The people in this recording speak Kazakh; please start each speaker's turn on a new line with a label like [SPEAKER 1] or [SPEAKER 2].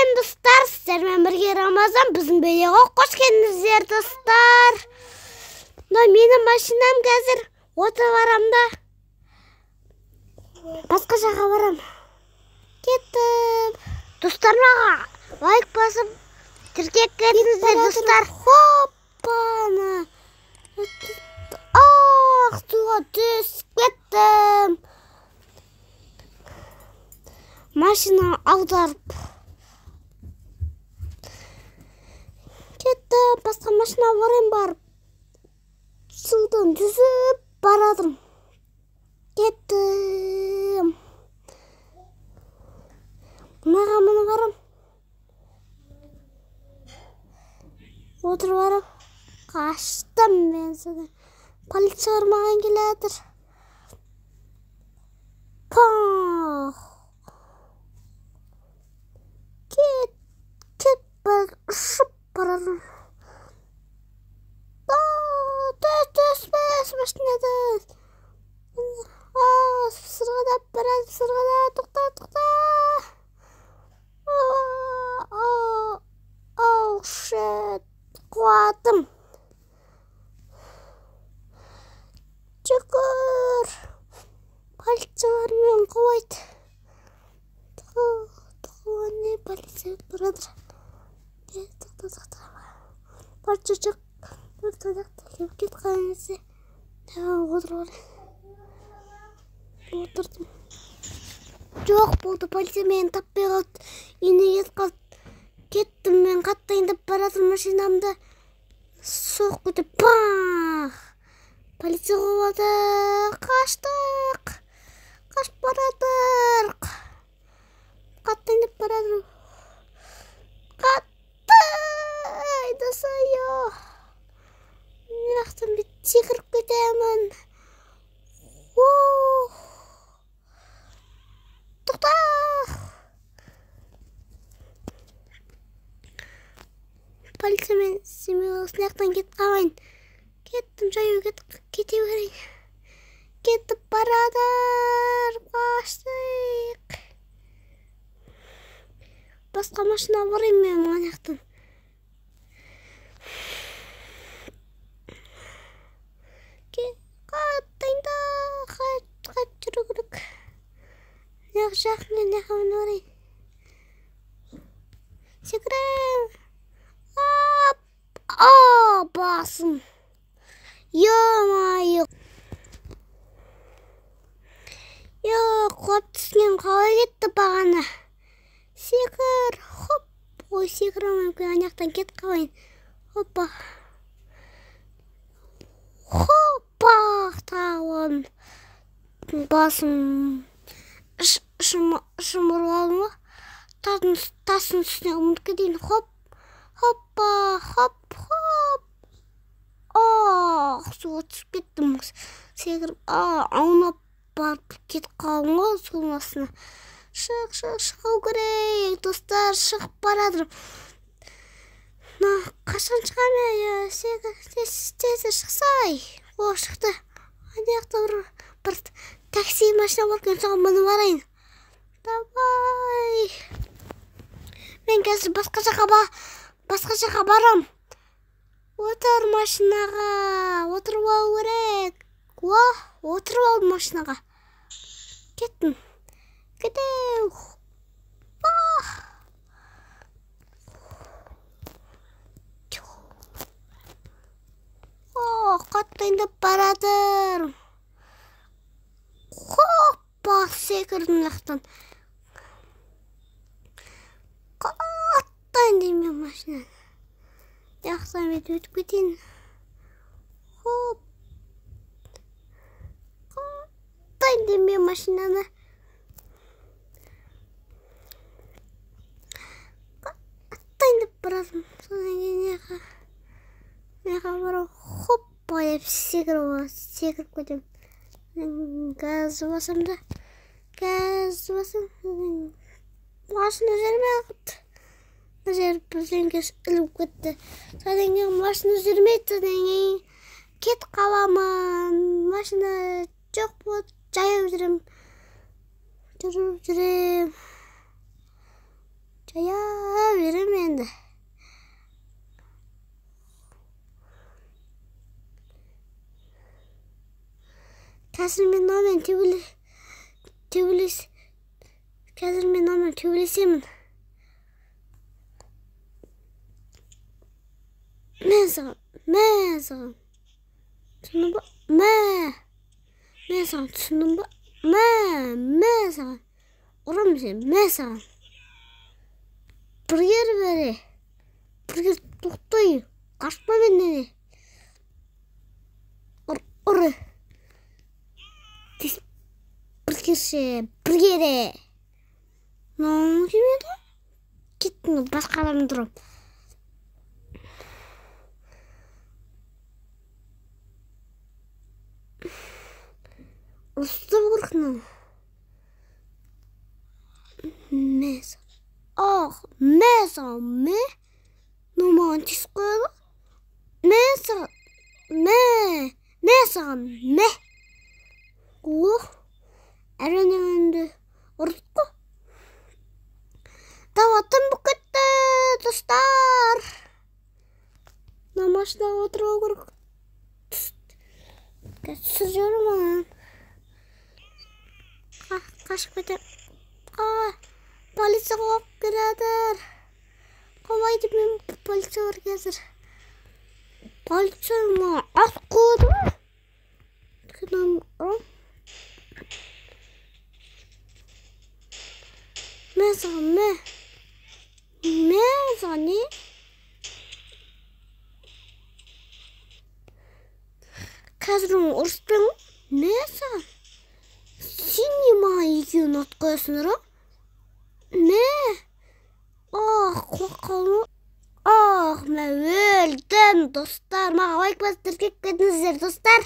[SPEAKER 1] Салем достар, сіздермен бірге Рамазан, біздің бейнеге қош келдіңіздер достар. Менің машинам қазір отыр барамда. Басқа жаққа барам. Кеттім. Достарыма лайк басып, тіркеп кетіңіздер достар. Хоппаны. Суға түсіп кеттім. Машина аударып кеттім. Басқа машина барайын барып судан түсіп барадым. Кеттім. Мынаға міне барам. Отырып барам. Қаштым мен сізді. Полиция маған келеді. Ұшып барадым. Түспес машинадан. Сырғадап барадым, сырғадап. Тоқта. Шет. Қуатым. Шүкір. Полициялар мен қуайды. Не полиция барадыр. Тоқта. Парчачық. Тоқта. Кет қайынысы. Отырдым. Жоқ болды, полиция мені таппай қалды. Үйіне қалды. Кеттім мен қаттайын деп барадым машинамды. Соқ өтіп. Полиция қуады. Қаштық. Қашып барадық. Қаттайын деп барадым. Қаттайды сайы. Мынақтан бет секіріп кетемін. Тоқта. Полиция мен сынақтан кетіп қалайын. Кеттім, жаяу кете берейін. Кетіп барадыр. Қаштық. Басқа машина барайын мен мынақтан. Қаттайында. Қат жүру керек. Жақын барайын. Секірем. Басым. Йо-майо. Құлап түскен қалай кетті бағана. Секір. Хоп. Ой, секірім мүмкін анаяқтан кетіп қалайын. Хоппа. Тауын. Басым. Шымырлалым ғой. Тасын үстіне ұмытқа дейін. Хоппа. Суға түсіп кеттім. Секіріп, аунап барып кетіп қалым ғой суың астына. Шығу керек. Достар, шығып барадыр. Қашан шығам я? Тез шықсай. Шықты. Аяқта бір такси машина бар екен, соған мініп барайын. Давай. Мен қазір басқа жаққа барам. Отыр машинаға. Отырып алу керек. Отырып алды машинаға. Кеттім. Кетеу. Қаттайындап барадыр. Хоппа, секірдім лақтан. Қаттайын деймін машинаны. Яқтан бет өтіп кетейін. Хоп. Қаттайын деймін машинаны. Қаттайын деп барадым. Содан кейін неға барам. Хоп. Байып секіріп көтем. Газы басам да. Машина жүрмей қыпты. Жүріп бірден кеш іліп кетті. Содан кейін машина жүрмейді. Содан кейін кет қаламын. Машина жоқ болды. Жаяу жүрем. Жаяу. Қазір мен мынамен төбелесемін. Мә саған. Түсіндің ба? Мә саған, түсіндің ба? Мә саған. Ұрам сен, мә саған. Біргер бәрі. Біргер тоқтай. Қашпа менден. Ұры. Біргері. Мынауың жемеді? Кеттің, басқа адаммен тұрам. Ұрыстап қорқынам. Мә саған, мә? Маған тиісіп қояды? Мә саған, мә? Әрініңді ұрдық қой. Таватын бұл кетті, достар. Машинаға отыруға керек. Сіз жүрмін. Қашып кетем. Полиция қоғап келедір. Қомайды мен полиция бар қазір. Полиция ма ат қойды ма? Мә саған, мә саған не? Қазір ұрыспен мә саған? Сен не маған екеуін от қоясыңдар? Мә? Қоқалым. Мә өлдім, достар. Маға лайк басып кетіңіздер, достар.